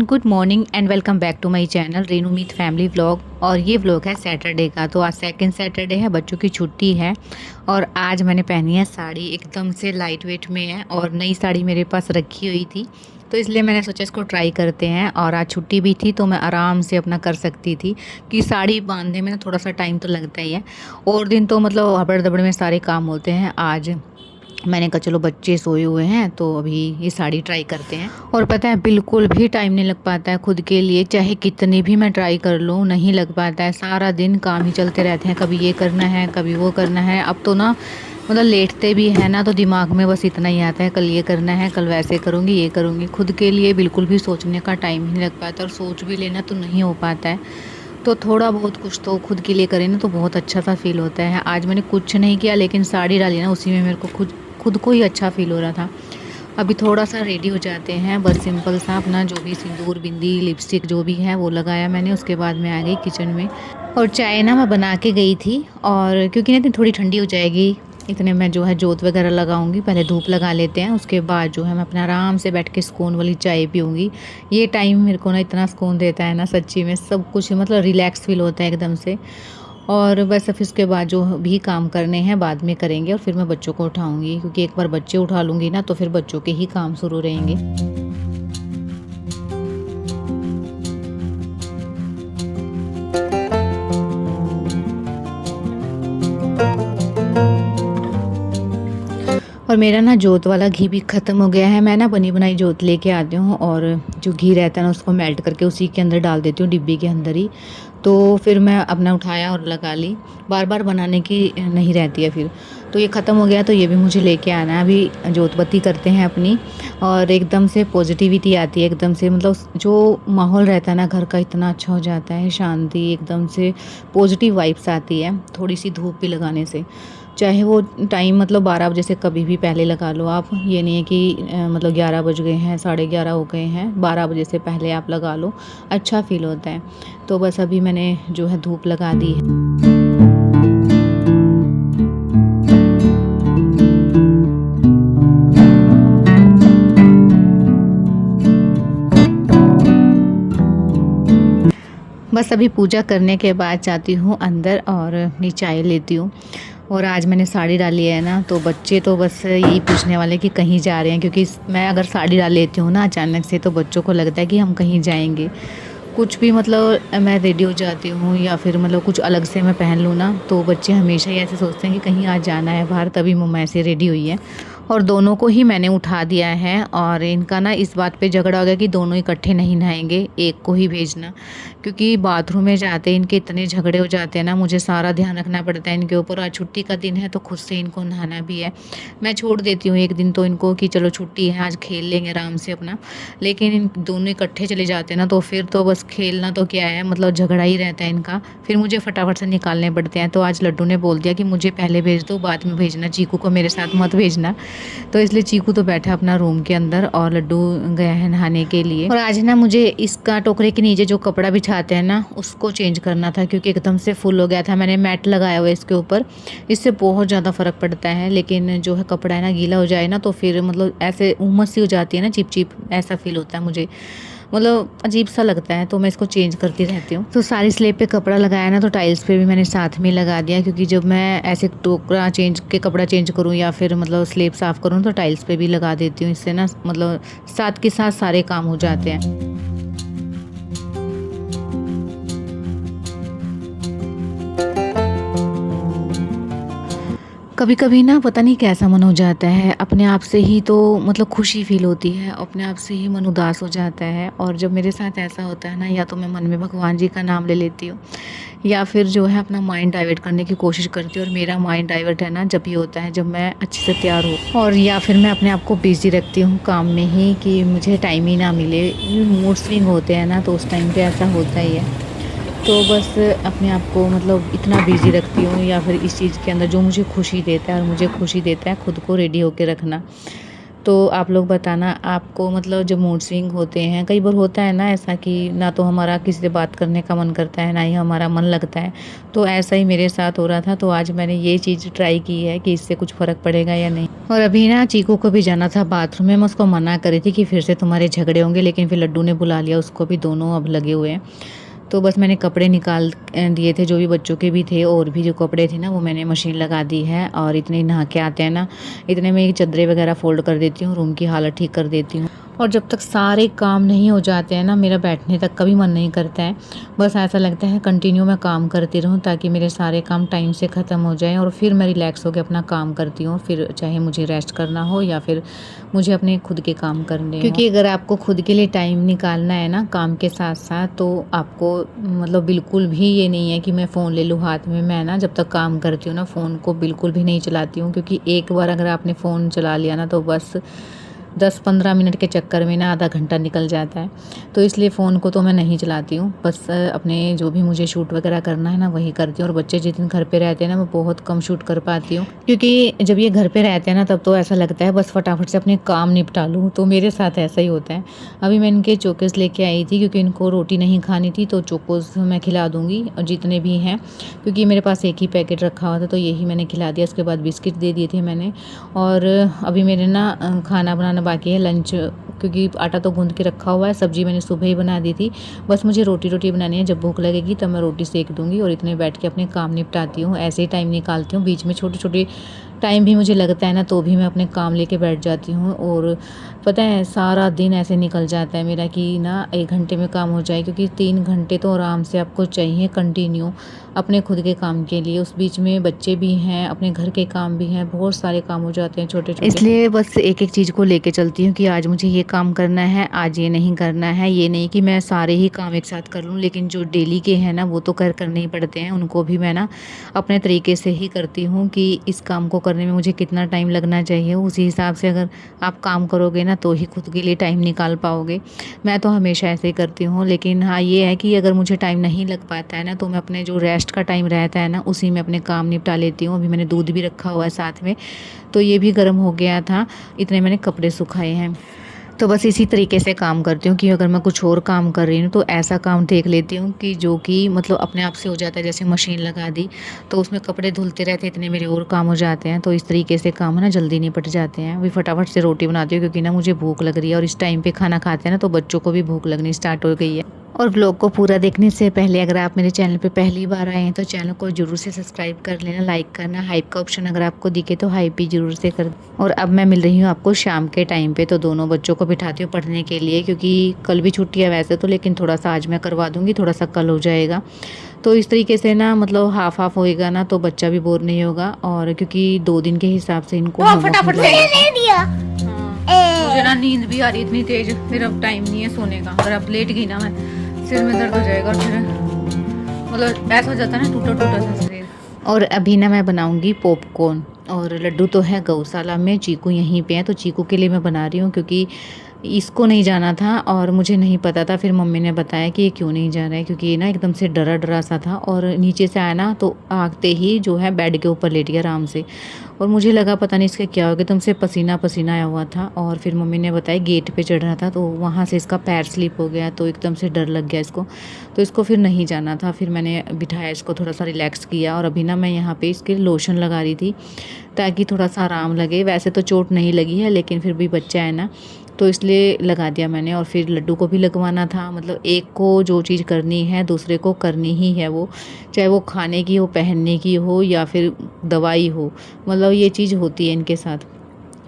Good morning and welcome back to my channel Renu Meet family vlog. और ये vlog है Saturday का। तो आज सेकंड सैटरडे है, बच्चों की छुट्टी है और आज मैंने पहनी है साड़ी, एकदम से लाइट वेट में है और नई साड़ी मेरे पास रखी हुई थी तो इसलिए मैंने सोचा इसको ट्राई करते हैं। और आज छुट्टी भी थी तो मैं आराम से अपना कर सकती थी कि साड़ी बांधने में ना थोड़ा सा टाइम तो लगता ही है, और दिन तो मतलब हबड़ दबड़ में सारे काम होते हैं। आज मैंने कहा चलो बच्चे सोए हुए हैं तो अभी ये साड़ी ट्राई करते हैं। और पता है बिल्कुल भी टाइम नहीं लग पाता है खुद के लिए, चाहे कितनी भी मैं ट्राई कर लूँ नहीं लग पाता है। सारा दिन काम ही चलते रहते हैं, कभी ये करना है कभी वो करना है। अब तो ना मतलब लेटते भी है ना तो दिमाग में बस इतना ही आता है, कल ये करना है कल वैसे करूँगी ये करूँगी। खुद के लिए बिल्कुल भी सोचने का टाइम ही नहीं लग पाता और सोच भी लेना तो नहीं हो पाता है। तो थोड़ा बहुत कुछ तो खुद के लिए करें ना तो बहुत अच्छा सा फील होता है। आज मैंने कुछ नहीं किया लेकिन साड़ी डाली ना उसी में मेरे को खुद को ही अच्छा फील हो रहा था। अभी थोड़ा सा रेडी हो जाते हैं, बस सिंपल सा अपना जो भी सिंदूर बिंदी लिपस्टिक जो भी है वो लगाया मैंने। उसके बाद मैं आ गई किचन में और चाय ना मैं बना के गई थी, और क्योंकि ना थोड़ी ठंडी हो जाएगी इतने में जो है जोत वगैरह लगाऊंगी। पहले धूप लगा लेते हैं, उसके बाद जो है मैं अपना आराम से बैठ के सुकून वाली चाय पीऊँगी। ये टाइम मेरे को ना इतना सुकून देता है ना, सच्ची में सब कुछ मतलब रिलैक्स फील होता है एकदम से। और बस फिर उसके बाद जो भी काम करने हैं बाद में करेंगे और फिर मैं बच्चों को उठाऊंगी, क्योंकि एक बार बच्चे उठा लूँगी ना तो फिर बच्चों के ही काम शुरू रहेंगे। और मेरा ना जोत वाला घी भी ख़त्म हो गया है। मैं ना बनी बनाई जोत लेके आती हूँ और जो घी रहता है ना उसको मेल्ट करके उसी के अंदर डाल देती हूँ डिब्बी के अंदर ही। तो फिर मैं अपना उठाया और लगा ली, बार बार बनाने की नहीं रहती है फिर। तो ये ख़त्म हो गया तो ये भी मुझे लेके आना है। अभी जोत बत्ती करते हैं अपनी और एकदम से पॉजिटिविटी आती है, एकदम से मतलब जो माहौल रहता है ना घर का इतना अच्छा हो जाता है, शांति एकदम से पॉजिटिव वाइब्स आती है थोड़ी सी धूप भी लगाने से। चाहे वो टाइम मतलब 12 बजे से कभी भी पहले लगा लो आप, ये नहीं है कि मतलब 11 बज गए हैं 11:30 हो गए हैं, 12 बजे से पहले आप लगा लो, अच्छा फील होता है। तो बस अभी मैंने जो है धूप लगा दी है। बस अभी पूजा करने के बाद जाती हूँ अंदर और अपनी चाय लेती हूँ। और आज मैंने साड़ी डाली है ना तो बच्चे तो बस यही पूछने वाले कि कहीं जा रहे हैं, क्योंकि मैं अगर साड़ी डाल लेती हूँ ना अचानक से तो बच्चों को लगता है कि हम कहीं जाएंगे। कुछ भी मतलब मैं रेडी हो जाती हूँ या फिर मतलब कुछ अलग से मैं पहन लूँ ना तो बच्चे हमेशा ही ऐसे सोचते हैं कि कहीं आज जाना है बाहर, तभी मम्मा ऐसे रेडी हुई है। और दोनों को ही मैंने उठा दिया है और इनका ना इस बात पे झगड़ा हो गया कि दोनों इकट्ठे नहीं नहाएंगे, एक को ही भेजना। क्योंकि बाथरूम में जाते इनके इतने झगड़े हो जाते हैं ना, मुझे सारा ध्यान रखना पड़ता है इनके ऊपर। आज छुट्टी का दिन है तो खुद से इनको नहाना भी है। मैं छोड़ देती हूँ एक दिन तो इनको कि चलो छुट्टी है आज खेल लेंगे आराम से अपना, लेकिन इन दोनों इकट्ठे चले जाते हैं ना तो फिर तो बस खेलना तो क्या है, मतलब झगड़ा ही रहता है इनका। फिर मुझे फटाफट से निकालने पड़ते हैं। तो आज लड्डू ने बोल दिया कि मुझे पहले भेज दो बाद में भेजना, चीकू को मेरे साथ मत भेजना। तो इसलिए चीकू तो बैठा अपना रूम के अंदर और लड्डू गया है नहाने के लिए। और आज ना मुझे इसका टोकरे के नीचे जो कपड़ा बिछाते हैं ना उसको चेंज करना था, क्योंकि एकदम से फुल हो गया था। मैंने मैट लगाया हुआ है इसके ऊपर, इससे बहुत ज़्यादा फ़र्क पड़ता है। लेकिन जो है कपड़ा है ना गीला हो जाए ना तो फिर मतलब ऐसे उमस सी हो जाती है ना, चिप चिप ऐसा फील होता है मुझे, मतलब अजीब सा लगता है। तो मैं इसको चेंज करती रहती हूँ। तो सारी स्लेब पे कपड़ा लगाया ना तो टाइल्स पे भी मैंने साथ में लगा दिया, क्योंकि जब मैं ऐसे टोकरा चेंज के कपड़ा चेंज करूँ या फिर मतलब स्लेब साफ़ करूँ तो टाइल्स पे भी लगा देती हूँ। इससे ना मतलब साथ के साथ सारे काम हो जाते हैं। कभी कभी ना पता नहीं कैसा मन हो जाता है अपने आप से ही, तो मतलब खुशी फील होती है, अपने आप से ही मन उदास हो जाता है। और जब मेरे साथ ऐसा होता है ना, या तो मैं मन में भगवान जी का नाम ले लेती हूँ या फिर जो है अपना माइंड डाइवर्ट करने की कोशिश करती हूँ। और मेरा माइंड डाइवर्ट है ना जब ये होता है जब मैं अच्छे से तैयार हूँ, और या फिर मैं अपने आप को बिजी रखती हूँ काम में ही कि मुझे टाइम ही ना मिले। मूड स्विंग होते हैं ना तो उस टाइम पे ऐसा होता ही है। तो बस अपने आप को मतलब इतना बिजी रखती हूँ या फिर इस चीज़ के अंदर जो मुझे खुशी देता है, और मुझे खुशी देता है खुद को रेडी होके रखना। तो आप लोग बताना आपको मतलब जब मूड स्विंग होते हैं, कई बार होता है ना ऐसा कि ना तो हमारा किसी से बात करने का मन करता है, ना ही हमारा मन लगता है। तो ऐसा ही मेरे साथ हो रहा था, तो आज मैंने ये चीज़ ट्राई की है कि इससे कुछ फ़र्क पड़ेगा या नहीं। और अभी ना चीकू को भी जाना था बाथरूम में, मैं उसको मना करी थी कि फिर से तुम्हारे झगड़े होंगे, लेकिन फिर लड्डू ने बुला लिया उसको भी, दोनों अब लगे हुए हैं। तो बस मैंने कपड़े निकाल दिए थे जो भी बच्चों के भी थे, और भी जो कपड़े थे ना वो मैंने मशीन लगा दी है। और इतने नहा के आते हैं ना, इतने में चादरें वगैरह फोल्ड कर देती हूँ, रूम की हालत ठीक कर देती हूँ। और जब तक सारे काम नहीं हो जाते हैं ना, मेरा बैठने तक का भी मन नहीं करता है। बस ऐसा लगता है कंटिन्यू मैं काम करती रहूँ ताकि मेरे सारे काम टाइम से ख़त्म हो जाएं, और फिर मैं रिलैक्स होकर अपना काम करती हूँ। फिर चाहे मुझे रेस्ट करना हो या फिर मुझे अपने खुद के काम करने, क्योंकि अगर आपको खुद के लिए टाइम निकालना है ना काम के साथ साथ, तो आपको मतलब बिल्कुल भी ये नहीं है कि मैं फ़ोन ले लूँ हाथ में। मैं ना जब तक काम करती हूँ ना, फ़ोन को बिल्कुल भी नहीं चलाती हूँ, क्योंकि एक बार अगर आपने फ़ोन चला लिया ना तो बस 10-15 मिनट के चक्कर में ना आधा घंटा निकल जाता है। तो इसलिए फ़ोन को तो मैं नहीं चलाती हूँ, बस अपने जो भी मुझे शूट वगैरह करना है ना वही करती हूँ। और बच्चे जिस दिन घर पे रहते हैं ना, मैं बहुत कम शूट कर पाती हूँ, क्योंकि जब ये घर पे रहते हैं ना तब तो ऐसा लगता है बस फटाफट से अपने काम निपटा लूँ। तो मेरे साथ ऐसा ही होता है। अभी मैं इनके चोकोस लेके आई थी, क्योंकि इनको रोटी नहीं खानी थी, तो चोकोस मैं खिला दूँगी जितने भी हैं, क्योंकि मेरे पास एक ही पैकेट रखा हुआ था, तो यही मैंने खिला दिया। उसके बाद बिस्किट दे दिए थे मैंने। और अभी मेरे ना खाना बनाना बाकी है, लंच, क्योंकि आटा तो गूंद के रखा हुआ है, सब्जी मैंने सुबह ही बना दी थी। बस मुझे रोटी बनानी है, जब भूख लगेगी तब मैं रोटी सेक दूंगी, और इतने बैठ के अपने काम निपटाती हूँ। ऐसे ही टाइम निकालती हूँ, बीच में छोटे छोटे टाइम भी मुझे लगता है ना तो भी मैं अपने काम लेके बैठ जाती हूँ। और पता है सारा दिन ऐसे निकल जाता है मेरा कि ना 1 घंटे में काम हो जाए, क्योंकि 3 घंटे तो आराम से आपको चाहिए कंटिन्यू अपने खुद के काम के लिए। उस बीच में बच्चे भी हैं, अपने घर के काम भी हैं, बहुत सारे काम हो जाते हैं छोटे छोटे। इसलिए बस एक एक चीज़ को लेके चलती हूँ कि आज मुझे ये काम करना है, आज ये नहीं करना है। ये नहीं कि मैं सारे ही काम एक साथ कर लूँ, लेकिन जो डेली के हैं ना वो तो करने ही पड़ते हैं। उनको भी मैं ना अपने तरीके से ही करती हूँ कि इस काम को करने में मुझे कितना टाइम लगना चाहिए, उसी हिसाब से अगर आप काम करोगे ना तो ही खुद के लिए टाइम निकाल पाओगे। मैं तो हमेशा ऐसे ही करती हूँ। लेकिन हाँ ये है कि अगर मुझे टाइम नहीं लग पाता है ना, तो मैं अपने जो रेस्ट का टाइम रहता है ना उसी में अपने काम निपटा लेती हूँ। अभी मैंने दूध भी रखा हुआ है साथ में, तो ये भी गर्म हो गया था। इतने मैंने कपड़े सुखाए हैं। तो बस इसी तरीके से काम करती हूँ कि अगर मैं कुछ और काम कर रही हूँ तो ऐसा काम देख लेती हूँ कि जो कि मतलब अपने आप से हो जाता है। जैसे मशीन लगा दी तो उसमें कपड़े धुलते रहते हैं, इतने मेरे और काम हो जाते हैं। तो इस तरीके से काम है ना जल्दी निपट जाते हैं। अभी फटाफट से रोटी बनाती हूँ, क्योंकि ना मुझे भूख लग रही है, और इस टाइम पे खाना खाते हैं ना तो बच्चों को भी भूख लगनी स्टार्ट हो गई है। और व्लॉग को पूरा देखने से पहले अगर आप मेरे चैनल पे पहली बार आए हैं तो चैनल को जरूर से सब्सक्राइब कर लेना, लाइक करना, हाइप का ऑप्शन अगर आपको दिखे तो हाइप भी जरूर से कर। और अब मैं मिल रही हूँ आपको शाम के टाइम पे, तो दोनों बच्चों को बिठाती हूँ पढ़ने के लिए, क्योंकि कल भी छुट्टी है वैसे तो, लेकिन थोड़ा सा आज मैं करवा दूँगी, थोड़ा सा कल हो जाएगा। तो इस तरीके से ना मतलब हाफ हाफ होएगा ना तो बच्चा भी बोर नहीं होगा। और क्योंकि 2 दिन के हिसाब से इनको फटाफट दे दिया। मुझे ना नींद भी आ रही इतनी तेज, फिर अब टाइम नहीं है सोने का। अगर अब लेट गई ना मैं सिर में दर्द हो जाएगा, और फिर मतलब ऐसा हो जाता है ना टूटा टूटा सा शरीर। और अभी ना मैं बनाऊंगी पॉपकॉर्न, और लड्डू तो है गौशाला में, चीकू यहीं पे है, तो चीकू के लिए मैं बना रही हूँ, क्योंकि इसको नहीं जाना था और मुझे नहीं पता था। फिर मम्मी ने बताया कि ये क्यों नहीं जा रहा है, क्योंकि ये ना एकदम से डरा डरा सा था, और नीचे से आया ना तो आगते ही जो है बेड के ऊपर लेट गया आराम से। और मुझे लगा पता नहीं इसके क्या हो गया, एकदम से पसीना पसीना आया हुआ था। और फिर मम्मी ने बताया गेट पे चढ़ रहा था, तो वहाँ से इसका पैर स्लिप हो गया, तो एकदम से डर लग गया इसको, तो इसको फिर नहीं जाना था। फिर मैंने बिठाया इसको, थोड़ा सा रिलैक्स किया, और अभी ना मैं यहाँ पे इसके लोशन लगा रही थी ताकि थोड़ा सा आराम लगे। वैसे तो चोट नहीं लगी है, लेकिन फिर भी बच्चा है ना तो इसलिए लगा दिया मैंने। और फिर लड्डू को भी लगवाना था, मतलब एक को जो चीज़ करनी है दूसरे को करनी ही है, वो चाहे वो खाने की हो, पहनने की हो, या फिर दवाई हो, मतलब ये चीज़ होती है इनके साथ।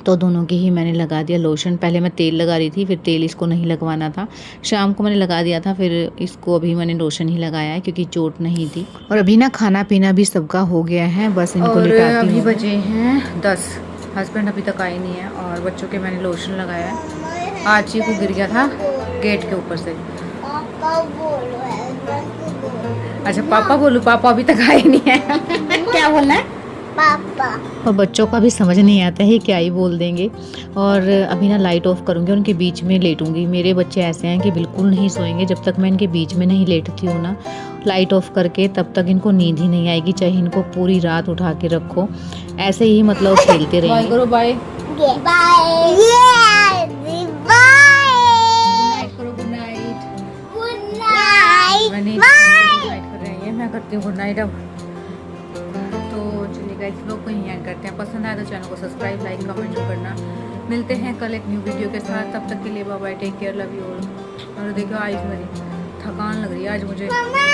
तो दोनों की ही मैंने लगा दिया लोशन। पहले मैं तेल लगा रही थी, फिर तेल इसको नहीं लगवाना था, शाम को मैंने लगा दिया था, फिर इसको अभी मैंने लोशन ही लगाया है क्योंकि चोट नहीं थी। और अभी ना खाना पीना भी सबका हो गया है, बस इनको लिटाती हूँ। अभी बजे हैं 10, हस्बैंड अभी तक आए नहीं है, और बच्चों के मैंने लोशन लगाया है। आज ही को गिर गया था गेट के ऊपर से। अच्छा पापा बोलूं? पापा अभी तक आए नहीं है। क्या बोलना है? पापा। और बच्चों का भी समझ नहीं आता है क्या ही बोल देंगे। और अभी ना लाइट ऑफ करूँगी, उनके बीच में लेटूंगी। मेरे बच्चे ऐसे हैं कि बिल्कुल नहीं सोएंगे जब तक मैं इनके बीच में नहीं लेटती हूँ ना लाइट ऑफ करके, तब तक इनको नींद ही नहीं आएगी, चाहे इनको पूरी रात उठा के रखो, ऐसे ही मतलब खेलते रहेंगे। बाय करो, बाय बाय। करती हूँ गुड नाइट अब। तो चलिए गाइस व्लॉग को यहीं एंड करते हैं। पसंद आया तो चैनल को सब्सक्राइब लाइक कमेंट करना। मिलते हैं कल एक न्यू वीडियो के साथ, तब तक के लिए bye bye, take care, love you all. और देखो आज मेरी थकान लग रही है आज मुझे। मम्मा